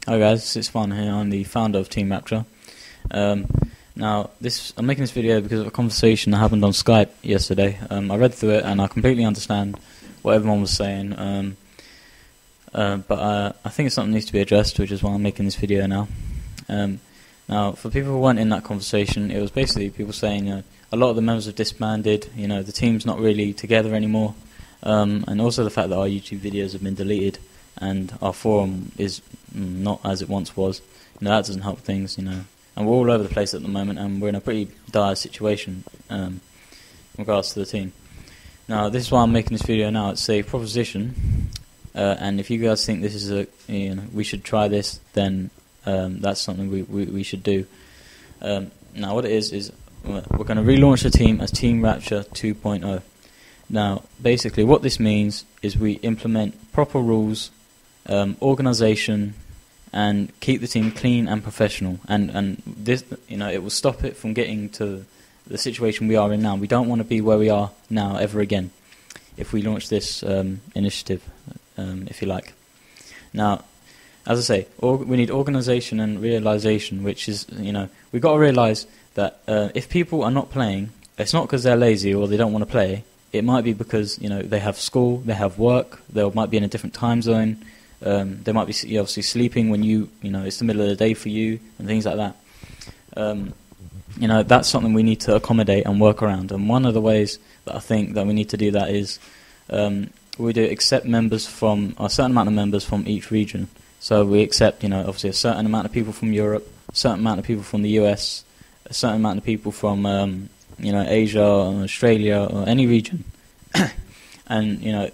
Hi guys, it's Fun here. I'm the founder of Team Rapture. Now, I'm making this video because of a conversation that happened on Skype yesterday. I read through it and I completely understand what everyone was saying, but I think it's something that needs to be addressed, which is why I'm making this video now. Now, for people who weren't in that conversation, it was basically people saying, a lot of the members have disbanded, the team's not really together anymore, and also the fact that our YouTube videos have been deleted and our forum is not as it once was. That doesn't help things, and we're all over the place at the moment, and we're in a pretty dire situation in regards to the team. Now, this is why I'm making this video now. It's a proposition, and if you guys think this is we should try this, then that's something we should do. Now, what it is we're going to relaunch the team as Team Rapture 2.0. Now, basically, what this means is we implement proper rules, organisation, and keep the team clean and professional. And this, it will stop it from getting to the situation we are in now. We don't want to be where we are now ever again if we launch this initiative, if you like. Now, as I say, we need organisation and realisation, which is, we've got to realise that if people are not playing, it's not because they're lazy or they don't want to play. It might be because they have school, they have work, they might be in a different time zone, they might be obviously sleeping when it's the middle of the day for you and things like that. That's something we need to accommodate and work around. And one of the ways that I think that we need to do that is we do accept members from a certain amount of members from each region. So we accept obviously a certain amount of people from Europe, a certain amount of people from the US, a certain amount of people from Asia or Australia or any region. And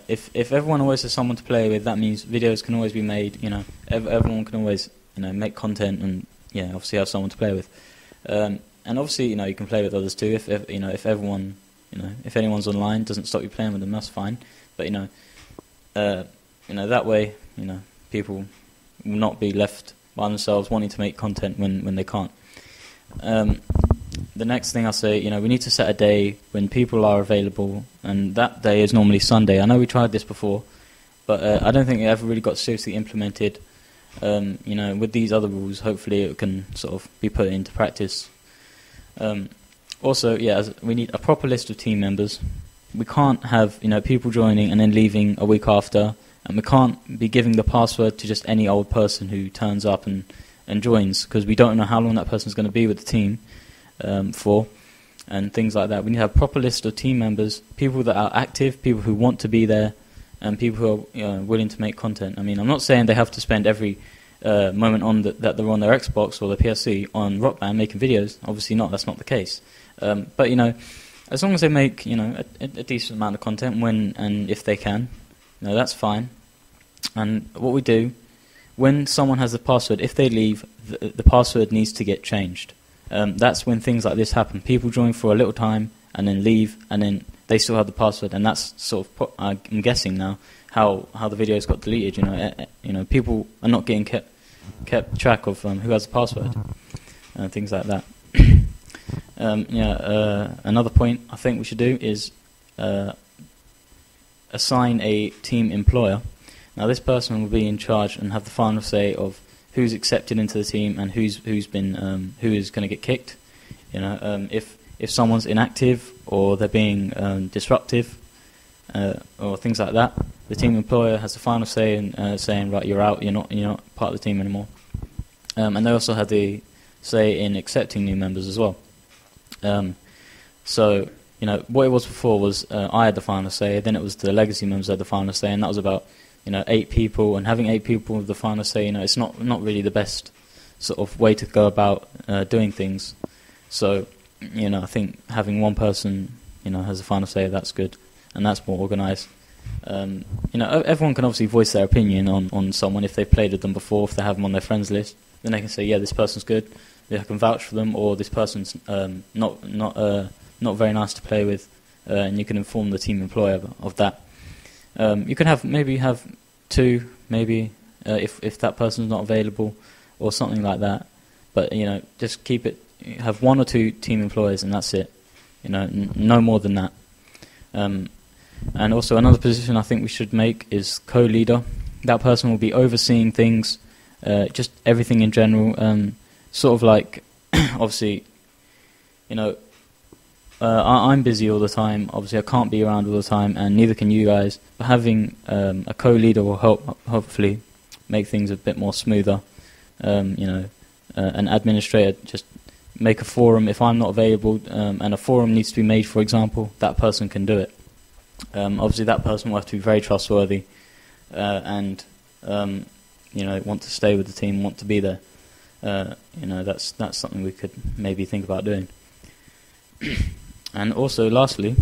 if everyone always has someone to play with, that means videos can always be made. Everyone can always make content and obviously have someone to play with. And obviously you can play with others too. If everyone if anyone's online, doesn't stop you playing with them, that's fine. But that way people will not be left by themselves wanting to make content when they can't. The next thing I say, we need to set a day when people are available, and that day is normally Sunday. I know we tried this before, but I don't think it ever really got seriously implemented. With these other rules, hopefully it can sort of be put into practice. Also, we need a proper list of team members. We can't have people joining and then leaving a week after, and we can't be giving the password to just any old person who turns up and joins, because we don't know how long that person's going to be with the team for, and things like that. We need to have a proper list of team members, people that are active, people who want to be there, and people who are willing to make content. I mean, I'm not saying they have to spend every moment on that they're on their Xbox or their PSC on Rock Band making videos. Obviously not, that's not the case. But as long as they make a decent amount of content when and if they can, that's fine. And what we do, when someone has the password, if they leave, the password needs to get changed. That's when things like this happen. People join for a little time and then leave, and then they still have the password, and that's sort of, I'm guessing now, how the videos got deleted. People are not getting kept track of who has the password and things like that. Another point I think we should do is assign a team employer. Now, this person will be in charge and have the final say of who's accepted into the team and who is going to get kicked. If someone's inactive or they're being disruptive or things like that, the team employer has the final say in saying, right, you're out, you're not part of the team anymore. And they also have the say in accepting new members as well. So what it was before was I had the final say, then it was the legacy members had the final say, and that was about 8 people, and having 8 people with the final say, it's not really the best sort of way to go about doing things. So, I think having one person, has the final say, that's good, and that's more organised. Everyone can obviously voice their opinion on someone if they've played with them before, if they have them on their friends list. Then they can say, yeah, this person's good, I can vouch for them, or this person's not very nice to play with, and you can inform the team employer of that. You can maybe have 2, maybe if that person's not available, or something like that. But just keep it. Have 1 or 2 team employers, and that's it. No more than that. And also another position I think we should make is co-leader. that person will be overseeing things, just everything in general. Sort of like, obviously, you know, I'm busy all the time. Obviously, I can't be around all the time, and neither can you guys. But having a co-leader will hopefully make things a bit more smoother. You know, an administrator just make a forum if I'm not available, and a forum needs to be made, for example, that person can do it. Obviously, that person will have to be very trustworthy, and you know, want to stay with the team, want to be there. You know, that's something we could maybe think about doing. And also, lastly,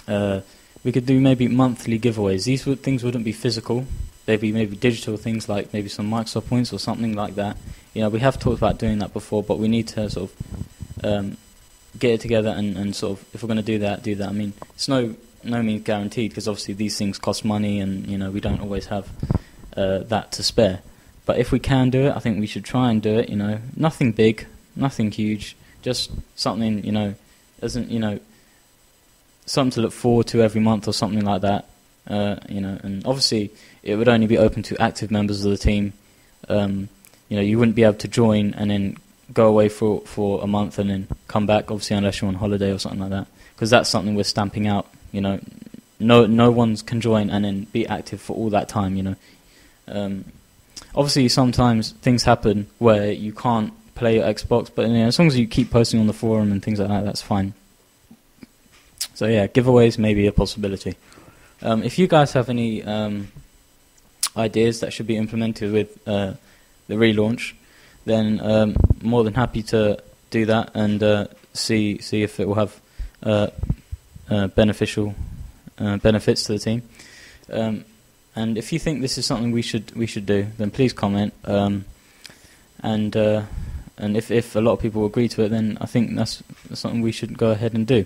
we could do maybe monthly giveaways. These things wouldn't be physical. They'd be maybe digital things, like maybe some Microsoft points or something like that. You know, we have talked about doing that before, but we need to sort of get it together and sort of, if we're going to do that. I mean, it's no means guaranteed, because obviously these things cost money, and you know, we don't always have that to spare. But if we can do it, I think we should try and do it. You know, nothing big, nothing huge, just something, you know, something to look forward to every month or something like that. You know, and obviously it would only be open to active members of the team. You know, you wouldn't be able to join and then go away for a month and then come back, obviously, unless you're on holiday or something like that, because that's something we're stamping out. You know, no one can join and then be active for all that time. You know, obviously sometimes things happen where you can't play your Xbox, but you know, as long as you keep posting on the forum and things like that, that's fine. So yeah, giveaways may be a possibility. If you guys have any ideas that should be implemented with the relaunch, then more than happy to do that and see if it will have beneficial benefits to the team. And if you think this is something we should do, then please comment. And if a lot of people agree to it, then I think that's something we should go ahead and do.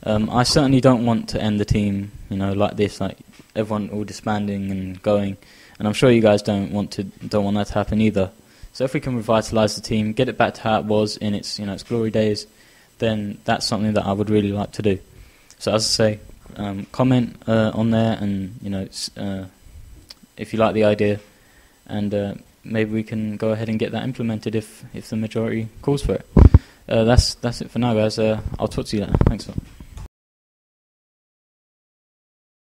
I certainly don't want to end the team, you know, like this, like everyone all disbanding and going. And I'm sure you guys don't want that to happen either. So if we can revitalise the team, get it back to how it was in its, you know, its glory days, then that's something that I would really like to do. So as I say, comment on there, and you know, if you like the idea, and maybe we can go ahead and get that implemented if the majority calls for it. That's it for now, guys. I'll talk to you later. Thanks a lot.